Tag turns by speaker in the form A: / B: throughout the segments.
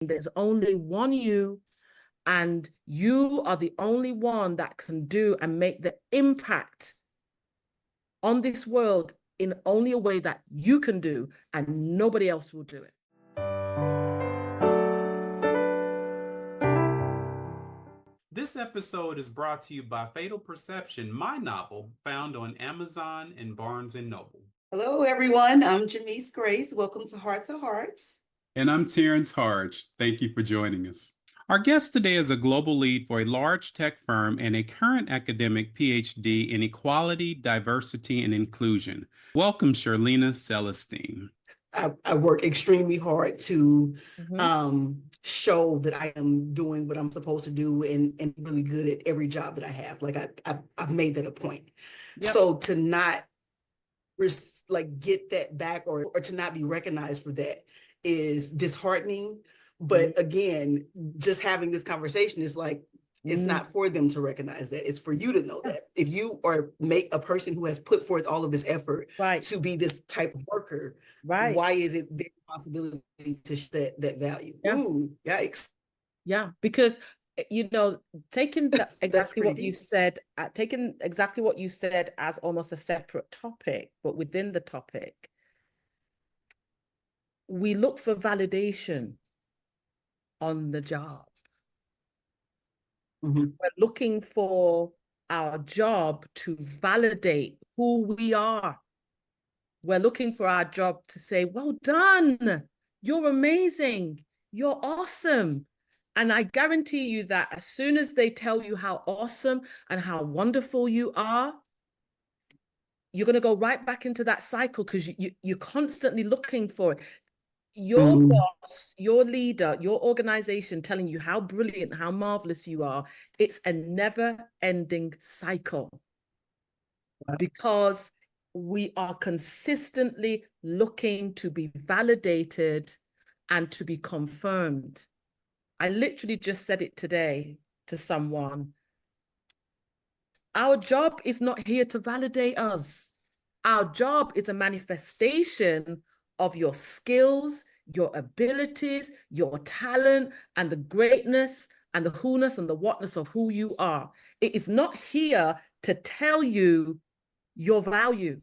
A: there's only one you, and you are the only one that can do and make the impact on this world in only a way that you can do, and nobody else will do it.
B: This episode is brought to you by Fatal Perception, my novel, found on Amazon and Barnes & Noble.
C: Hello, everyone. I'm Jamise Grace. Welcome to Heart to Hearts.
B: And I'm Terrence Hardge. Thank you for joining us. Our guest today is a global lead for a large tech firm and a current academic PhD in equality, diversity, and inclusion. Welcome, Shirleena Celestine.
C: I work extremely hard to show that I am doing what I'm supposed to do and really good at every job that I have. Like I've made that a point. Yep. So to not get that back or to not be recognized for that is disheartening. But again, just having this conversation is like, it's not for them to recognize that. It's for you to know that. If you are make a person who has put forth all of this effort to be this type of worker, why is it their responsibility to show that value? Yeah. Ooh, yikes.
A: Yeah, because, taking exactly what you said, taking exactly what you said as almost a separate topic, but within the topic, we look for validation on the job. We're looking for our job to validate who we are. We're looking for our job to say, well done, you're amazing, you're awesome. And I guarantee you that as soon as they tell you how awesome and how wonderful you are, you're going to go right back into that cycle because you're constantly looking for it. Your boss, your leader, your organization telling you how brilliant, how marvelous you are, it's a never-ending cycle. Because we are consistently looking to be validated and to be confirmed. I literally just said it today to someone. Our job is not here to validate us. Our job is a manifestation of your skills, your abilities, your talent, and the greatness and the who-ness and the whatness of who you are. It is not here to tell you your value.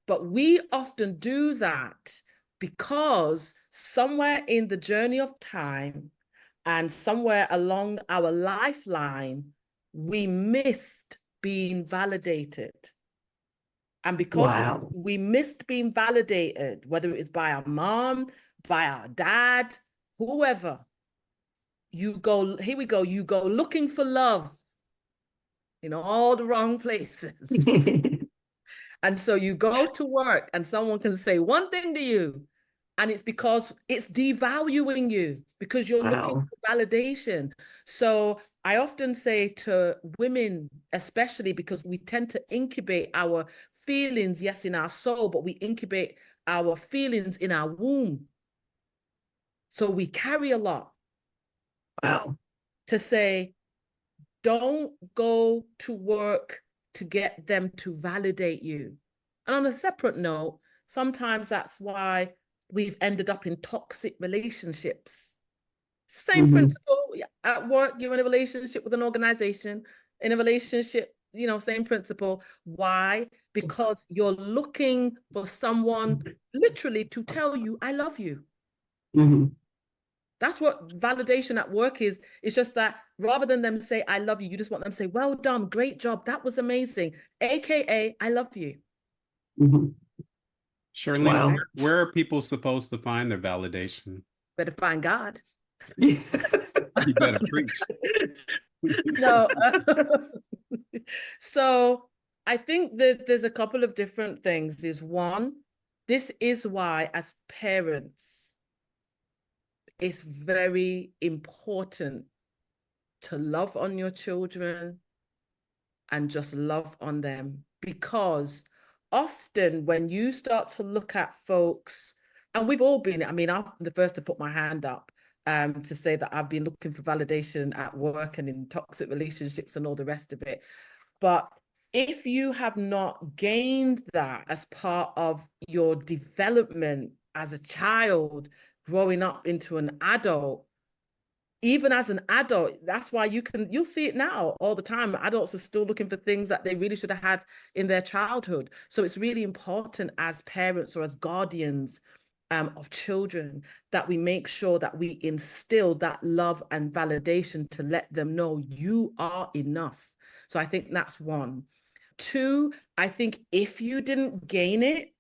A: But we often do that because somewhere in the journey of time and somewhere along our lifeline, we missed being validated. And because we missed being validated, whether it is by our mom, by our dad, whoever, you go looking for love in all the wrong places. And so you go to work and someone can say one thing to you, and it's because it's devaluing you because you're looking for validation. So I often say to women, especially because we tend to incubate our feelings, yes, in our soul, but we incubate our feelings in our womb. So we carry a lot. To say, don't go to work to get them to validate you. And on a separate note, sometimes that's why we've ended up in toxic relationships. Same principle. At work, you're in a relationship with an organization, in a relationship, same principle. Why? Because you're looking for someone literally to tell you, I love you. That's what validation at work is. It's just that rather than them say, I love you, you just want them to say, well done, great job, that was amazing. AKA, I love you.
B: Shirlene, where are people supposed to find their validation?
A: Better find God.
B: You better preach.
A: No. So I think that there's a couple of different things. Is one, this is why as parents, it's very important to love on your children and just love on them, because often when you start to look at folks, and we've all been, I'm the first to put my hand up to say that I've been looking for validation at work and in toxic relationships and all the rest of it. But if you have not gained that as part of your development as a child, growing up into an adult, even as an adult, that's why you'll see it now all the time. Adults are still looking for things that they really should have had in their childhood. So it's really important as parents or as guardians of children that we make sure that we instill that love and validation to let them know you are enough. So I think that's one. Two, I think if you didn't gain it,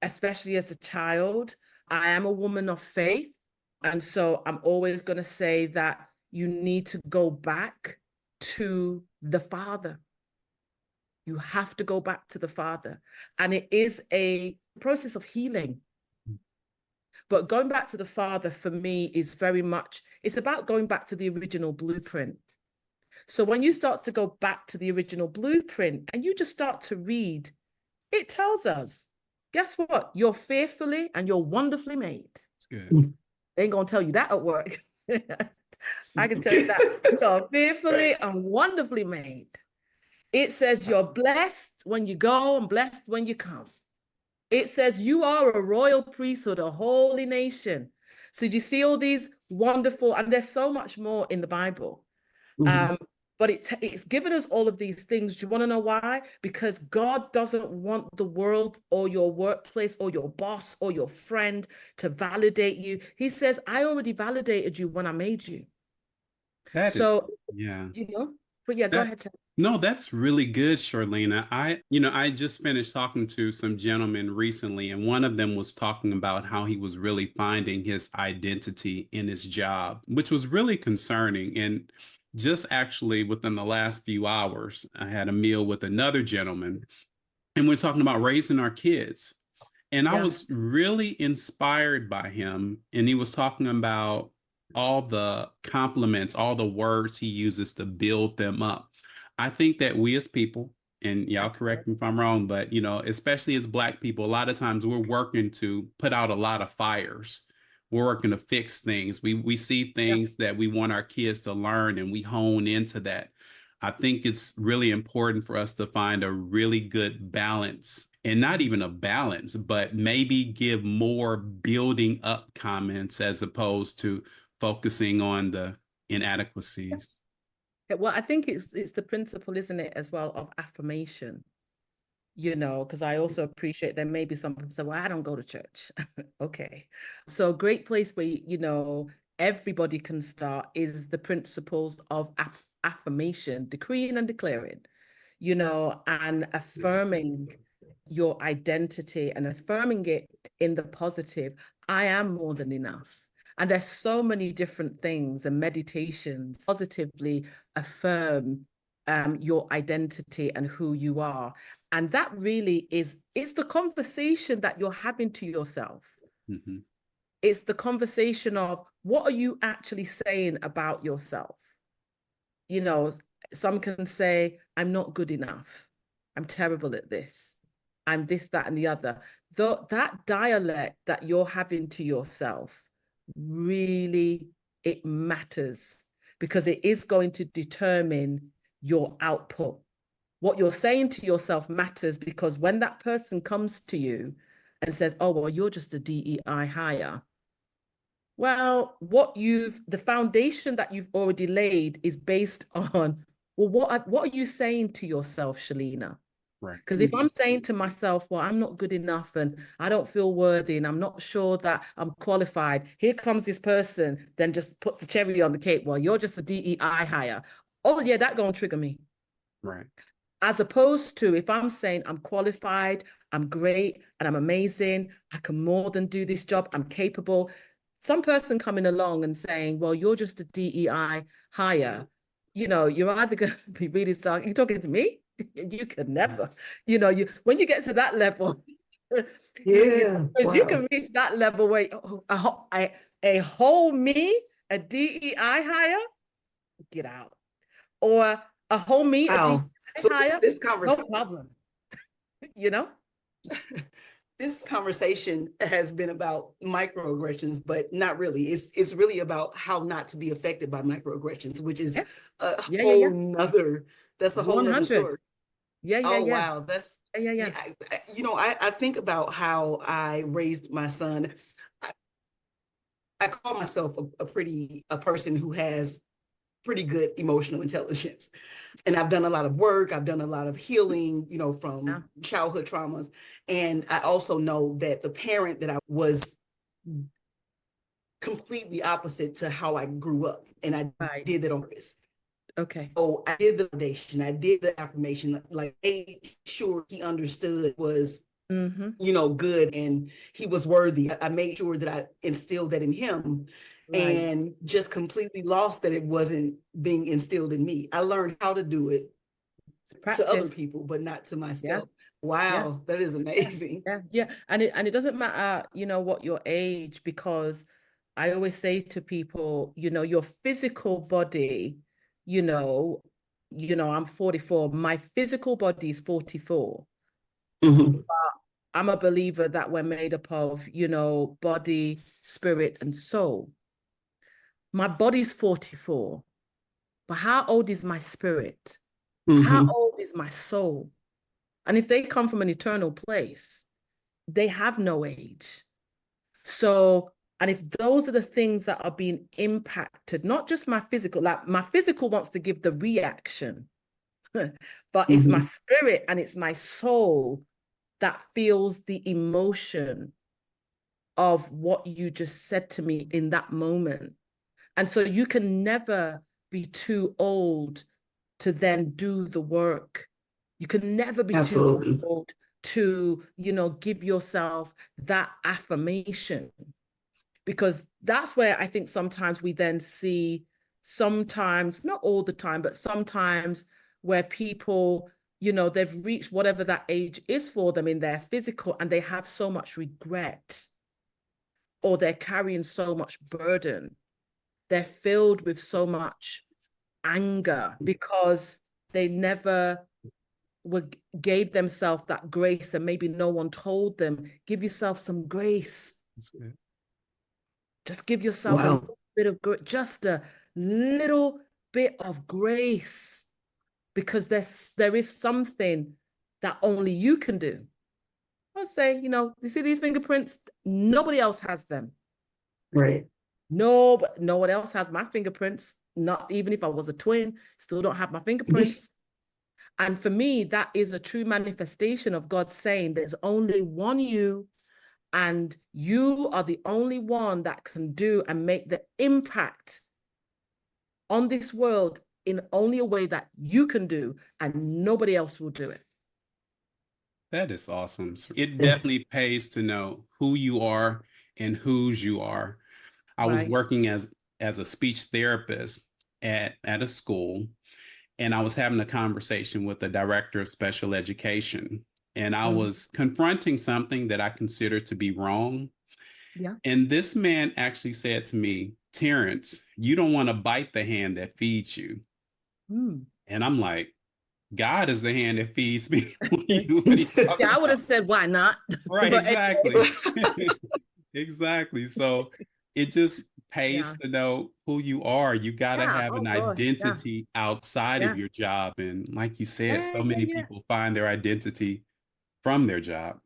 A: especially as a child, I am a woman of faith. And so I'm always going to say that you need to go back to the Father. You have to go back to the Father. And it is a process of healing. But going back to the Father for me is very much, it's about going back to the original blueprint. So when you start to go back to the original blueprint and you just start to read, it tells us, guess what? You're fearfully and you're wonderfully made.
B: That's good.
A: They ain't gonna tell you that at work. I can tell you that. You're fearfully and wonderfully made. It says you're blessed when you go and blessed when you come. It says you are a royal priesthood, a holy nation. So do you see all these wonderful, and there's so much more in the Bible. But it's given us all of these things. Do you want to know why? Because God doesn't want the world or your workplace or your boss or your friend to validate you. He says, I already validated you when I made you.
B: Yeah.
A: But yeah, go ahead, Terrence.
B: No, that's really good, Shirleena. I just finished talking to some gentlemen recently, and one of them was talking about how he was really finding his identity in his job, which was really concerning. And just actually within the last few hours, I had a meal with another gentleman, and we're talking about raising our kids. And I was really inspired by him. And he was talking about all the compliments, all the words he uses to build them up. I think that we as people, and y'all correct me if I'm wrong, but, especially as Black people, a lot of times we're working to put out a lot of fires. We're working to fix things. We see things that we want our kids to learn, and we hone into that. I think it's really important for us to find a really good balance, and not even a balance, but maybe give more building up comments as opposed to focusing on the inadequacies.
A: Well, I think it's the principle, isn't it, as well, of affirmation. Because I also appreciate there may be some people say, well, I don't go to church. Okay. So a great place where, everybody can start is the principles of affirmation, decreeing and declaring, and affirming your identity and affirming it in the positive. I am more than enough. And there's so many different things and meditations positively affirm your identity and who you are. And that really it's the conversation that you're having to yourself.
B: Mm-hmm.
A: It's the conversation of what are you actually saying about yourself? Some can say, I'm not good enough. I'm terrible at this. I'm this, that, and the other. That dialect that you're having to yourself, really, it matters because it is going to determine your output. What you're saying to yourself matters because when that person comes to you and says, oh, well, you're just a DEI hire. Well, the foundation that you've already laid is based on, well, what are you saying to yourself, Shirleena?
B: Right.
A: Because if I'm saying to myself, well, I'm not good enough and I don't feel worthy and I'm not sure that I'm qualified, here comes this person, then just puts a cherry on the cake. Well, you're just a DEI hire. Oh, yeah, that's going to trigger me.
B: Right.
A: As opposed to if I'm saying I'm qualified, I'm great, and I'm amazing, I can more than do this job, I'm capable. Some person coming along and saying, well, you're just a DEI hire. You're either going to be really stark. You're talking to me? You could never, when you get to that level,
C: wow.
A: You can reach that level where a whole me, a DEI hire, get out. Or a whole me, a DEI hire,
C: this conversation,
A: no problem.
C: This conversation has been about microaggressions, but not really. It's really about how not to be affected by microaggressions, which is a whole nother. That's a whole nother story. Wow, that's I think about how I raised my son. I call myself a person who has pretty good emotional intelligence. And I've done a lot of work. I've done a lot of healing, from childhood traumas. And I also know that the parent that I was completely opposite to how I grew up. And I did that on purpose.
A: Okay.
C: So I did the foundation. I did the affirmation, like made sure he understood was, good and he was worthy. I made sure that I instilled that in him. Right. And just completely lost that it wasn't being instilled in me. I learned how to do it to other people, but not to myself. Yeah. Wow, that is amazing.
A: Yeah. And it doesn't matter, what your age, because I always say to people, your physical body, I'm 44. My physical body is 44. But I'm a believer that we're made up of, body, spirit, and soul. My body's 44, but how old is my spirit? How old is my soul? And if they come from an eternal place, they have no age. So, and if those are the things that are being impacted, not just my physical, like my physical wants to give the reaction, but it's my spirit and it's my soul that feels the emotion of what you just said to me in that moment. And so you can never be too old to then do the work. You can never be too old to, give yourself that affirmation. Because that's where I think sometimes we then see, sometimes, not all the time, but sometimes where people, they've reached whatever that age is for them in their physical and they have so much regret, or they're carrying so much burden. They're filled with so much anger because they never gave themselves that grace, and maybe no one told them, give yourself some grace. That's good. Just give yourself a little bit of grace, just a little bit of grace, because there is something that only you can do. I'll say, you see these fingerprints? Nobody else has them.
C: Right.
A: No, but no one else has my fingerprints. Not even if I was a twin, still don't have my fingerprints. And for me, that is a true manifestation of God saying there's only one you, and you are the only one that can do and make the impact on this world in only a way that you can do, and nobody else will do it.
B: That is awesome. It definitely pays to know who you are and whose you are. I was working as a speech therapist at a school, and I was having a conversation with the director of special education, and I was confronting something that I considered to be wrong.
A: Yeah.
B: And this man actually said to me, Terrence, you don't want to bite the hand that feeds you. And I'm like, God is the hand that feeds me.
A: I would have said, why not?
B: Right, exactly. Exactly. So it just pays to know who you are. You got to have an identity outside of your job. And like you said, so many people find their identity from their job.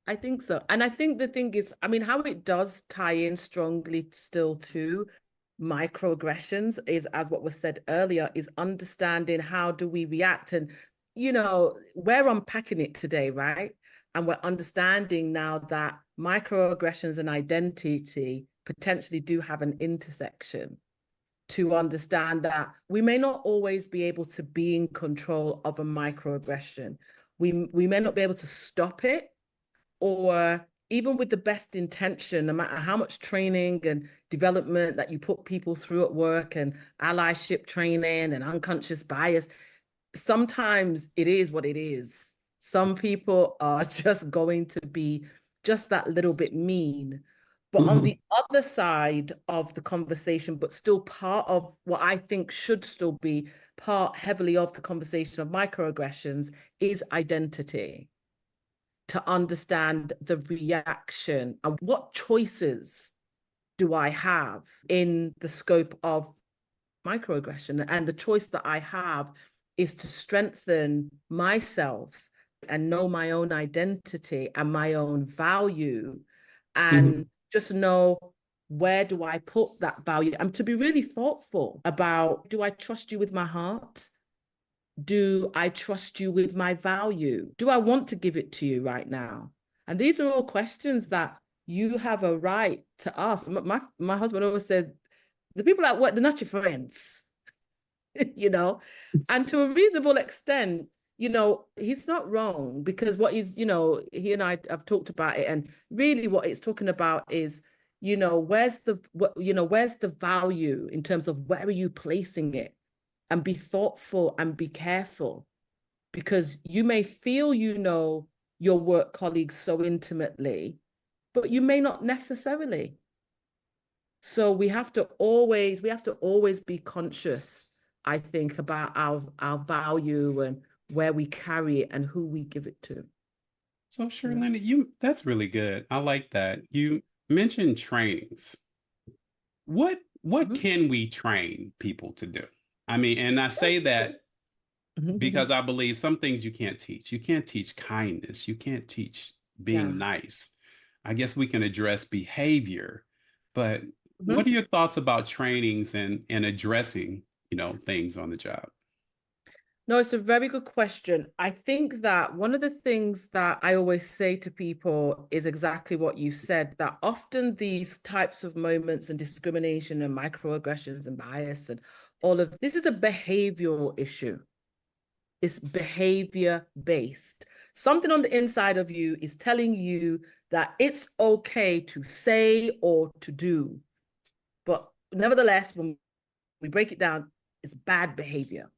A: I think so. And I think the thing is, how it does tie in strongly still to microaggressions is, as what was said earlier, is understanding how do we react. And, we're unpacking it today, right? And we're understanding now that microaggressions and identity potentially do have an intersection, to understand that we may not always be able to be in control of a microaggression. We may not be able to stop it, or even with the best intention, no matter how much training and development that you put people through at work, and allyship training and unconscious bias, sometimes it is what it is. Some people are just going to be just that little bit mean. But on the other side of the conversation, but still part of what I think should still be part heavily of the conversation of microaggressions, is identity. To understand the reaction and what choices do I have in the scope of microaggression. And the choice that I have is to strengthen myself and know my own identity and my own value, and just know Where do I put that value? And to be really thoughtful about, do I trust you with my heart? Do I trust you with my value? Do I want to give it to you right now? And these are all questions that you have a right to ask. My husband always said, the people at work, they're not your friends, you know? And to a reasonable extent, you know, he's not wrong, because what he's, you know, he and I have talked about it, and really what it's talking about is, you know, where's the value in terms of where are you placing it? And be thoughtful and be careful, because you may feel you know your work colleagues so intimately, but you may not necessarily. So we have to always be conscious, I think, about our value and where we carry it and who we give it to.
B: So Shirleena, that's really good. I like that. You mentioned trainings. What can we train people to do? I mean, and I say that because I believe some things you can't teach. You can't teach kindness. You can't teach being nice. I guess we can address behavior, but what are your thoughts about trainings and addressing, you know, things on the job?
A: No, it's a very good question. I think that one of the things that I always say to people is exactly what you said, that often these types of moments and discrimination and microaggressions and bias and all of this is a behavioral issue. It's behavior based. Something on the inside of you is telling you that it's okay to say or to do. But nevertheless, when we break it down, it's bad behavior.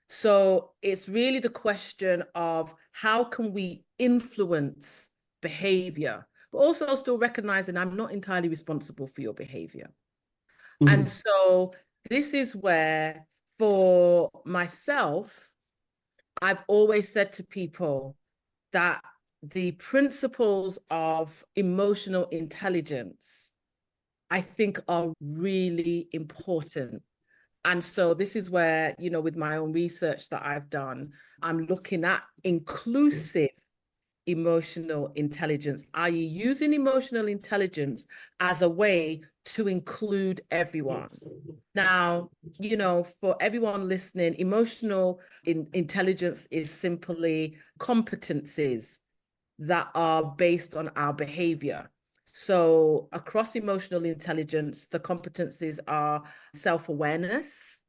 A: So it's really the question of how can we influence behavior, but also still recognizing I'm not entirely responsible for your behavior. And so this is where, for myself, I've always said to people that the principles of emotional intelligence, I think, are really important. And so this is where, you know, with my own research that I've done, I'm looking at inclusive emotional intelligence, i.e., using emotional intelligence as a way to include everyone. Now, you know, for everyone listening, emotional intelligence is simply competencies that are based on our behavior. So across emotional intelligence, the competencies are self-awareness,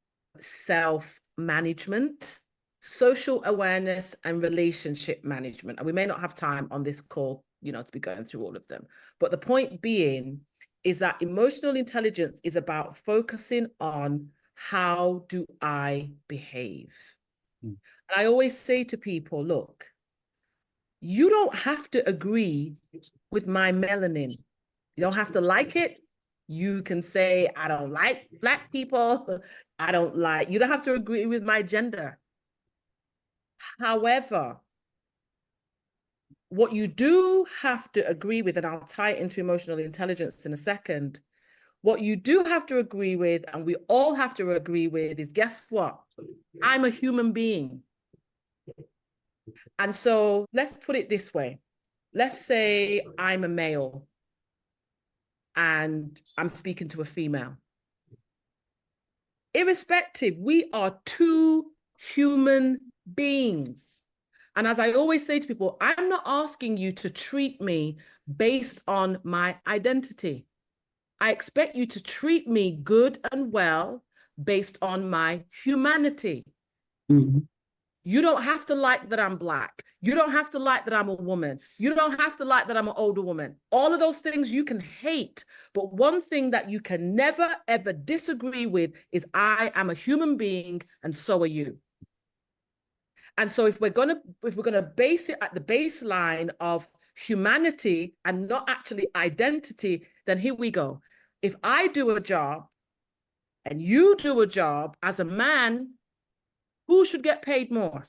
A: self-management, social awareness, and relationship management. And we may not have time on this call, you know, to be going through all of them. But the point being is that emotional intelligence is about focusing on how do I behave? And I always say to people, look, you don't have to agree with my melanin. You don't have to like it. You can say, I don't like Black people. You don't have to agree with my gender. However, what you do have to agree with, and I'll tie it into emotional intelligence in a second, what you do have to agree with, and we all have to agree with, is guess what? I'm a human being. And so let's put it this way. Let's say I'm a male and I'm speaking to a female. Irrespective, we are two human beings. And as I always say to people, I'm not asking you to treat me based on my identity. I expect you to treat me good and well based on my humanity. You don't have to like that I'm Black. You don't have to like that I'm a woman. You don't have to like that I'm an older woman. All of those things you can hate. But one thing that you can never, ever disagree with is I am a human being and so are you. And so if we're gonna base it at the baseline of humanity and not actually identity, then here we go. If I do a job and you do a job as a man, who should get paid more?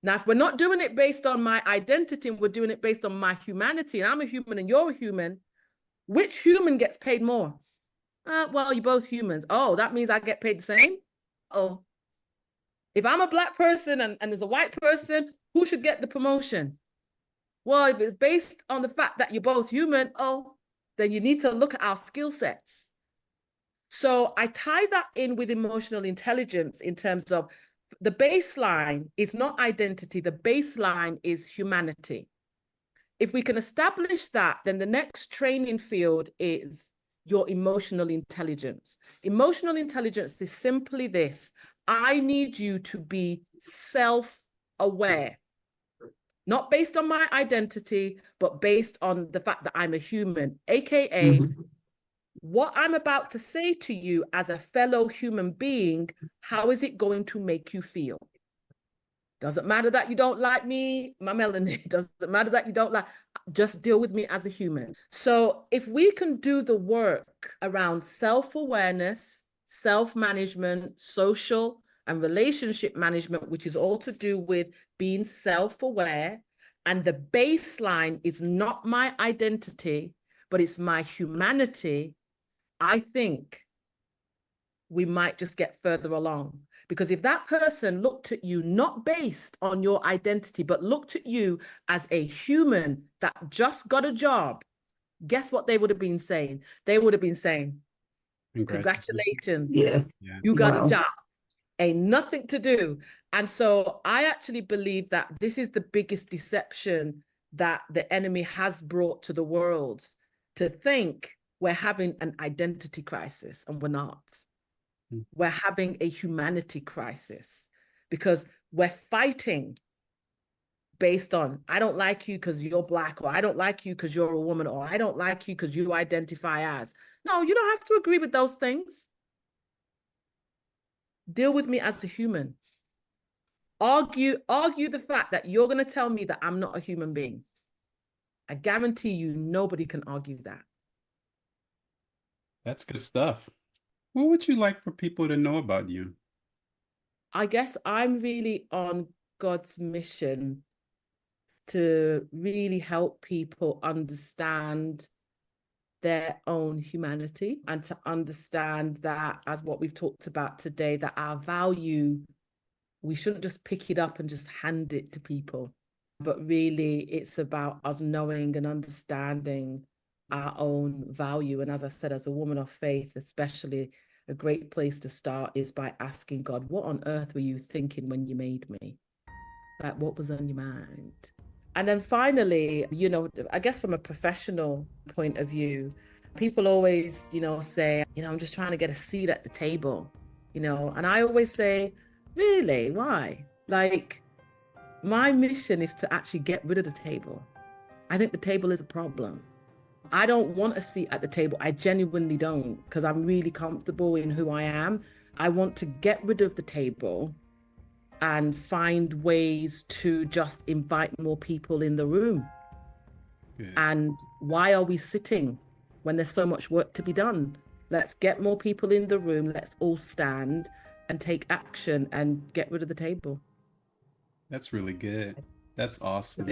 A: Now, if we're not doing it based on my identity and we're doing it based on my humanity, and I'm a human and you're a human, which human gets paid more? Well, you're both humans. Oh, that means I get paid the same? Oh. If I'm a Black person and there's a white person, who should get the promotion? Well, if it's based on the fact that you're both human, oh, then you need to look at our skill sets. So I tie that in with emotional intelligence in terms of the baseline is not identity, the baseline is humanity. If we can establish that, then the next training field is your emotional intelligence. Emotional intelligence is simply this: I need you to be self-aware, not based on my identity, but based on the fact that I'm a human, AKA what I'm about to say to you as a fellow human being, how is it going to make you feel? Doesn't matter that you don't like me, my melanin. Doesn't matter that you don't like, just deal with me as a human. So if we can do the work around self-awareness, self-management, social and relationship management, which is all to do with being self-aware, and the baseline is not my identity, but it's my humanity, I think we might just get further along. Because if that person looked at you not based on your identity, but looked at you as a human that just got a job, guess what they would have been saying? They would have been saying, congratulations.
C: Yeah.
A: You got a job. Ain't nothing to do. And so I actually believe that this is the biggest deception that the enemy has brought to the world, to think we're having an identity crisis, and we're not. We're having a humanity crisis because we're fighting based on, I don't like you because you're Black, or I don't like you because you're a woman, or I don't like you because you identify as. No, you don't have to agree with those things. Deal with me as a human. Argue the fact that you're going to tell me that I'm not a human being. I guarantee you nobody can argue that.
B: That's good stuff. What would you like for people to know about you?
A: I guess I'm really on God's mission to really help people understand their own humanity, and to understand that, as what we've talked about today, that our value, we shouldn't just pick it up and just hand it to people, but really it's about us knowing and understanding our own value. And as I said, as a woman of faith, especially, a great place to start is by asking God, what on earth were you thinking when you made me? Like, what was on your mind? And then finally, you know, I guess from a professional point of view, people always, you know, say, you know, I'm just trying to get a seat at the table, you know, and I always say, really, why? Like, my mission is to actually get rid of the table. I think the table is a problem. I don't want a seat at the table. I genuinely don't, because I'm really comfortable in who I am. I want to get rid of the table and find ways to just invite more people in the room. Yeah. And why are we sitting when there's so much work to be done? Let's get more people in the room. Let's all stand and take action and get rid of the table.
B: That's really good. That's awesome.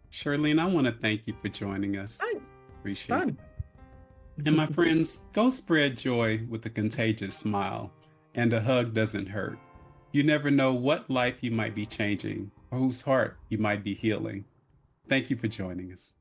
B: Shirleena, I want to thank you for joining us.
A: Thanks.
B: Appreciate it. And my friends, go spread joy with a contagious smile, and a hug doesn't hurt. You never know what life you might be changing or whose heart you might be healing. Thank you for joining us.